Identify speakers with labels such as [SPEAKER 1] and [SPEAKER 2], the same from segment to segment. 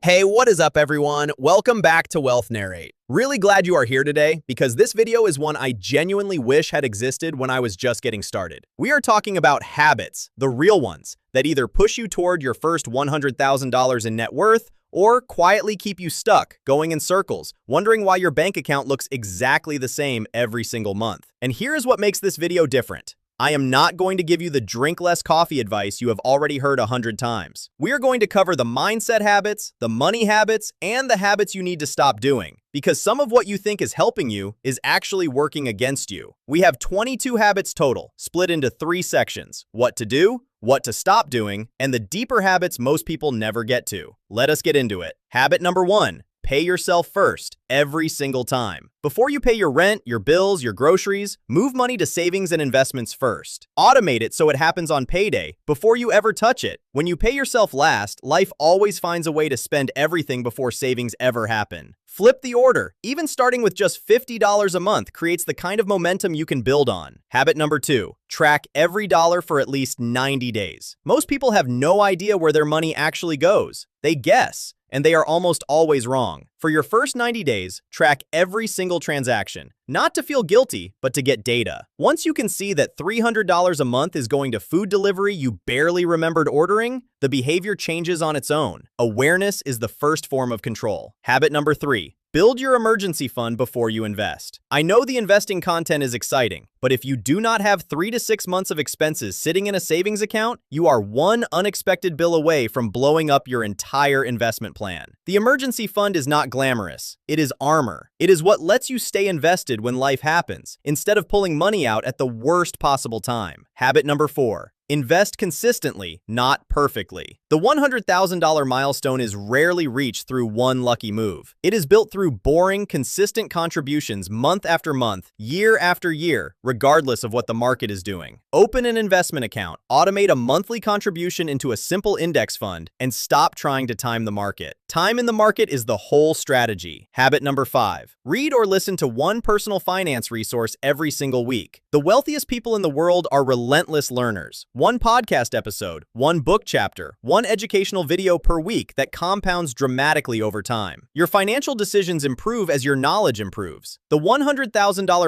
[SPEAKER 1] Hey, what is up everyone? Welcome back to Wealth Narrate. Really glad you are here today because this video is one I genuinely wish had existed when I was just getting started. We are talking about habits, the real ones, that either push you toward your first $100,000 in net worth or quietly keep you stuck, going in circles, wondering why your bank account looks exactly the same every single month. And here's what makes this video different. I am not going to give you the drink less coffee advice you have already heard 100 times. We are going to cover the mindset habits, the money habits, and the habits you need to stop doing, because some of what you think is helping you is actually working against you. We have 22 habits total, split into 3 sections: what to do, what to stop doing, and the deeper habits most people never get to. Let us get into it. Habit number 1. Pay yourself first, every single time. Before you pay your rent, your bills, your groceries, move money to savings and investments first. Automate it so it happens on payday, before you ever touch it. When you pay yourself last, life always finds a way to spend everything before savings ever happen. Flip the order. Even starting with just $50 a month creates the kind of momentum you can build on. Habit number 2. Track every dollar for at least 90 days. Most people have no idea where their money actually goes. They guess, and they are almost always wrong. For your first 90 days, track every single transaction, not to feel guilty, but to get data. Once you can see that $300 a month is going to food delivery you barely remembered ordering, the behavior changes on its own. Awareness is the first form of control. Habit number 3. Build your emergency fund before you invest. I know the investing content is exciting, but if you do not have 3 to 6 months of expenses sitting in a savings account, you are one unexpected bill away from blowing up your entire investment plan. The emergency fund is not glamorous. It is armor. It is what lets you stay invested when life happens, instead of pulling money out at the worst possible time. Habit number 4. Invest consistently, not perfectly. The $100,000 milestone is rarely reached through one lucky move. It is built through boring, consistent contributions month after month, year after year, regardless of what the market is doing. Open an investment account, automate a monthly contribution into a simple index fund, and stop trying to time the market. Time in the market is the whole strategy. Habit number 5. Read or listen to one personal finance resource every single week. The wealthiest people in the world are relentless learners. One podcast episode, one book chapter, one educational video per week that compounds dramatically over time. Your financial decisions improve as your knowledge improves. The $100,000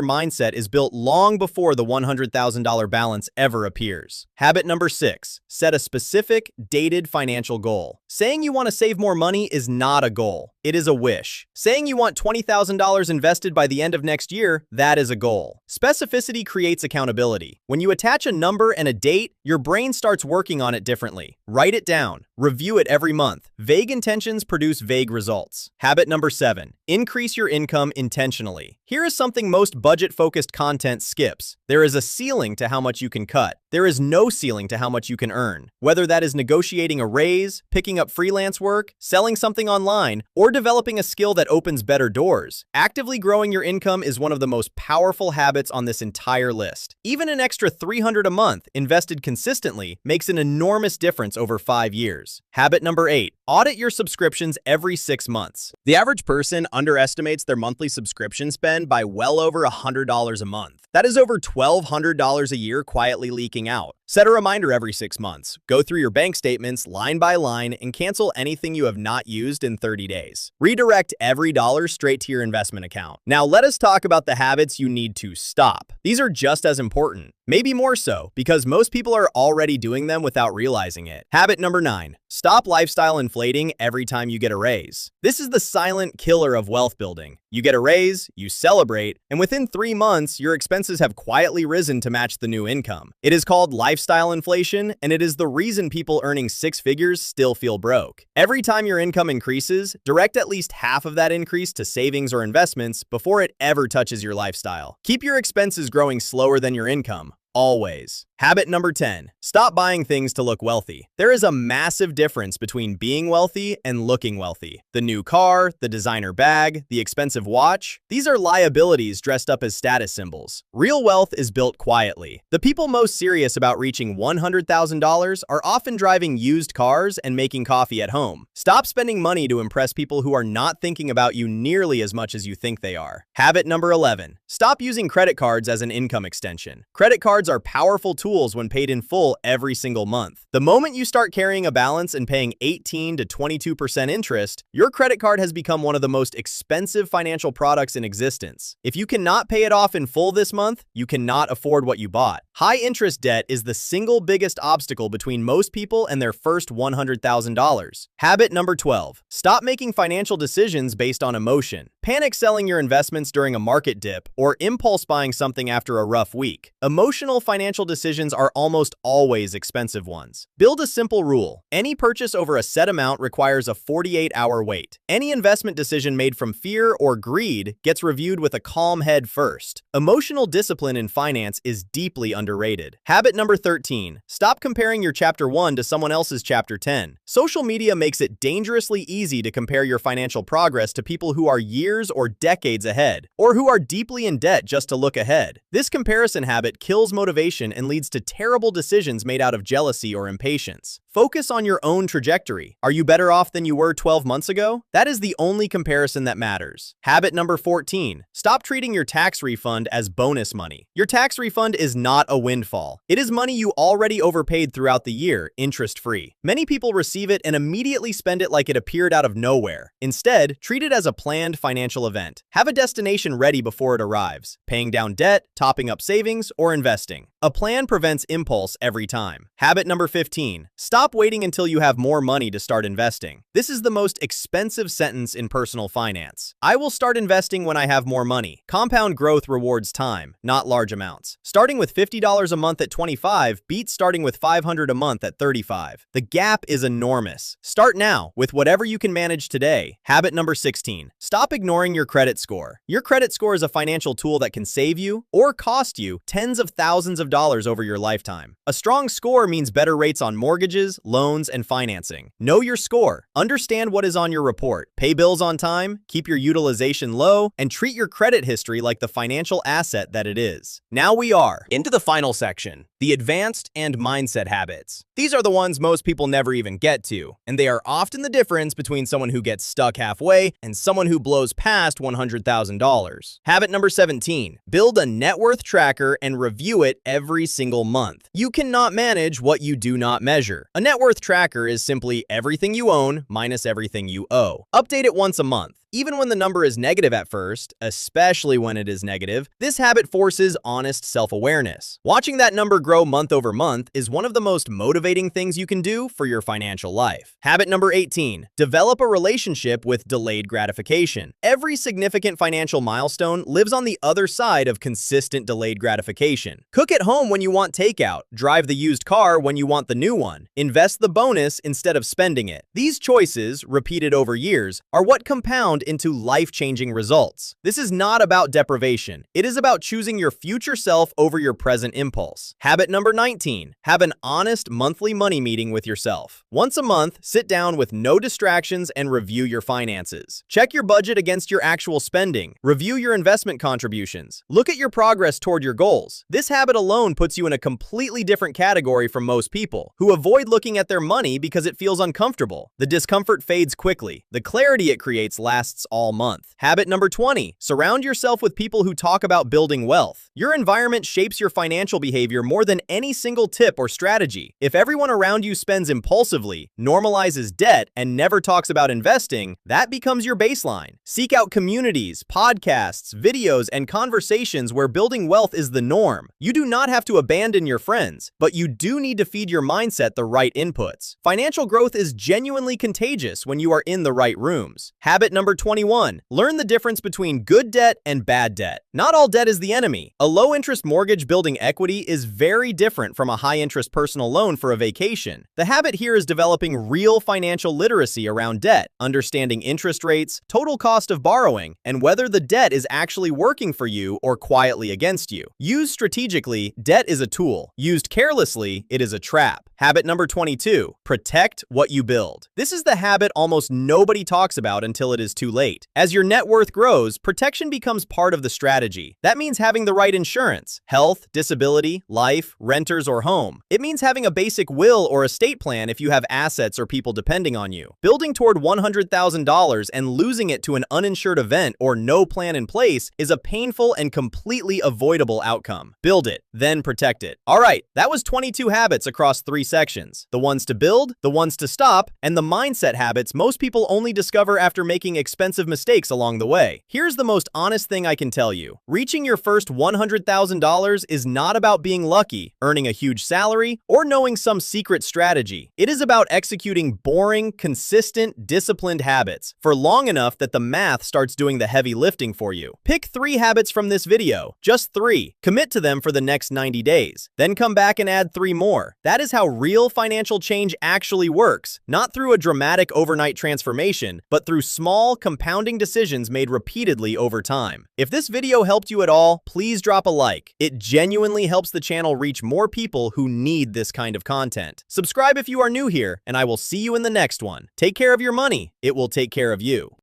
[SPEAKER 1] mindset is built long before the $100,000 balance ever appears. Habit number 6. Set a specific, dated financial goal. Saying you want to save more money is not a goal. It is a wish. Saying you want $20,000 invested by the end of next year, that is a goal. Specificity creates accountability. When you attach a number and a date, your brain starts working on it differently. Write it down. Review it every month. Vague intentions produce vague results. Habit number 7. Increase your income intentionally. Here is something most budget-focused content skips. There is a ceiling to how much you can cut. There is no ceiling to how much you can earn. Whether that is negotiating a raise, picking up freelance work, selling something online, or developing a skill that opens better doors, actively growing your income is one of the most powerful habits on this entire list. Even an extra $300 a month invested consistently makes an enormous difference over 5 years. Habit number 8. Audit your subscriptions every 6 months. The average person underestimates their monthly subscription spend by well over $100 a month. That is over $1,200 a year quietly leaking out. Set a reminder every 6 months. Go through your bank statements line by line and cancel anything you have not used in 30 days. Redirect every dollar straight to your investment account. Now let us talk about the habits you need to stop. These are just as important, maybe more so, because most people are already doing them without realizing it. Habit number 9. Stop lifestyle inflating every time you get a raise. This is the silent killer of wealth building. You get a raise, you celebrate, and within 3 months, your expenses have quietly risen to match the new income. It is called lifestyle inflation, and it is the reason people earning 6 figures still feel broke. Every time your income increases, direct at least half of that increase to savings or investments before it ever touches your lifestyle. Keep your expenses growing slower than your income. Always. Habit number 10. Stop buying things to look wealthy. There is a massive difference between being wealthy and looking wealthy. The new car, the designer bag, the expensive watch, these are liabilities dressed up as status symbols. Real wealth is built quietly. The people most serious about reaching $100,000 are often driving used cars and making coffee at home. Stop spending money to impress people who are not thinking about you nearly as much as you think they are. Habit number 11. Stop using credit cards as an income extension. Credit cards cards are powerful tools when paid in full every single month. The moment you start carrying a balance and paying 18 to 22% interest, your credit card has become one of the most expensive financial products in existence. If you cannot pay it off in full this month, you cannot afford what you bought. High interest debt is the single biggest obstacle between most people and their first $100,000. Habit number 12. Stop making financial decisions based on emotion. Panic selling your investments during a market dip or impulse buying something after a rough week. Emotional financial decisions are almost always expensive ones. Build a simple rule. Any purchase over a set amount requires a 48-hour wait. Any investment decision made from fear or greed gets reviewed with a calm head first. Emotional discipline in finance is deeply underrated. Habit number 13. Stop comparing your Chapter 1 to someone else's Chapter 10. Social media makes it dangerously easy to compare your financial progress to people who are years or decades ahead, or who are deeply in debt just to look ahead. This comparison habit kills motivation and leads to terrible decisions made out of jealousy or impatience. Focus on your own trajectory. Are you better off than you were 12 months ago? That is the only comparison that matters. Habit number 14. Stop treating your tax refund as bonus money. Your tax refund is not a windfall. It is money you already overpaid throughout the year, interest-free. Many people receive it and immediately spend it like it appeared out of nowhere. Instead, treat it as a planned financial event. Have a destination ready before it arrives, paying down debt, topping up savings, or investing. A plan prevents impulse every time. Habit number 15. Stop waiting until you have more money to start investing. This is the most expensive sentence in personal finance. I will start investing when I have more money. Compound growth rewards time, not large amounts. Starting with $50 a month at 25 beats starting with $500 a month at 35. The gap is enormous. Start now with whatever you can manage today. Habit number 16. Stop ignoring your credit score. Your credit score is a financial tool that can save you or cost you tens of thousands of dollars over your lifetime. A strong score means better rates on mortgages, loans, and financing. Know your score. Understand what is on your report. Pay bills on time, keep your utilization low, and treat your credit history like the financial asset that it is. Now we are into the final section, the advanced and mindset habits. These are the ones most people never even get to, and they are often the difference between someone who gets stuck halfway and someone who blows past $100,000. Habit number 17. Build a net worth tracker and review it every single month. You cannot manage what you do not measure. A net worth tracker is simply everything you own minus everything you owe. Update it once a month. Even when the number is negative at first, especially when it is negative, this habit forces honest self-awareness. Watching that number grow month over month is one of the most motivating things you can do for your financial life. Habit number 18. Develop a relationship with delayed gratification. Every significant financial milestone lives on the other side of consistent delayed gratification. Cook at home when you want takeout, drive the used car when you want the new one, invest the bonus instead of spending it. These choices, repeated over years, are what compound into life-changing results. This is not about deprivation. It is about choosing your future self over your present impulse. Habit number 19. Have an honest monthly money meeting with yourself. Once a month, sit down with no distractions and review your finances. Check your budget against your actual spending. Review your investment contributions. Look at your progress toward your goals. This habit alone puts you in a completely different category from most people, who avoid looking at their money because it feels uncomfortable. The discomfort fades quickly. The clarity it creates lasts all month. Habit number 20. Surround yourself with people who talk about building wealth. Your environment shapes your financial behavior more than any single tip or strategy. If everyone around you spends impulsively, normalizes debt, and never talks about investing, that becomes your baseline. Seek out communities, podcasts, videos, and conversations where building wealth is the norm. You do not have to abandon your friends, but you do need to feed your mindset the right inputs. Financial growth is genuinely contagious when you are in the right rooms. Habit number 21. Learn the difference between good debt and bad debt. Not all debt is the enemy. A low-interest mortgage building equity is very different from a high-interest personal loan for a vacation. The habit here is developing real financial literacy around debt, understanding interest rates, total cost of borrowing, and whether the debt is actually working for you or quietly against you. Used strategically, debt is a tool. Used carelessly, it is a trap. Habit number 22. Protect what you build. This is the habit almost nobody talks about until it is too too late. As your net worth grows, protection becomes part of the strategy. That means having the right insurance: health, disability, life, renters, or home. It means having a basic will or estate plan if you have assets or people depending on you. Building toward $100,000 and losing it to an uninsured event or no plan in place is a painful and completely avoidable outcome. Build it, then protect it. All right, that was 22 habits across 3 sections. The ones to build, the ones to stop, and the mindset habits most people only discover after making expensive mistakes along the way. Here's the most honest thing I can tell you. Reaching your first $100,000 is not about being lucky, earning a huge salary, or knowing some secret strategy. It is about executing boring, consistent, disciplined habits for long enough that the math starts doing the heavy lifting for you. Pick 3 habits from this video, just 3. Commit to them for the next 90 days. Then come back and add 3 more. That is how real financial change actually works, not through a dramatic overnight transformation, but through small, compounding decisions made repeatedly over time. If this video helped you at all, please drop a like. It genuinely helps the channel reach more people who need this kind of content. Subscribe if you are new here, and I will see you in the next one. Take care of your money. It will take care of you.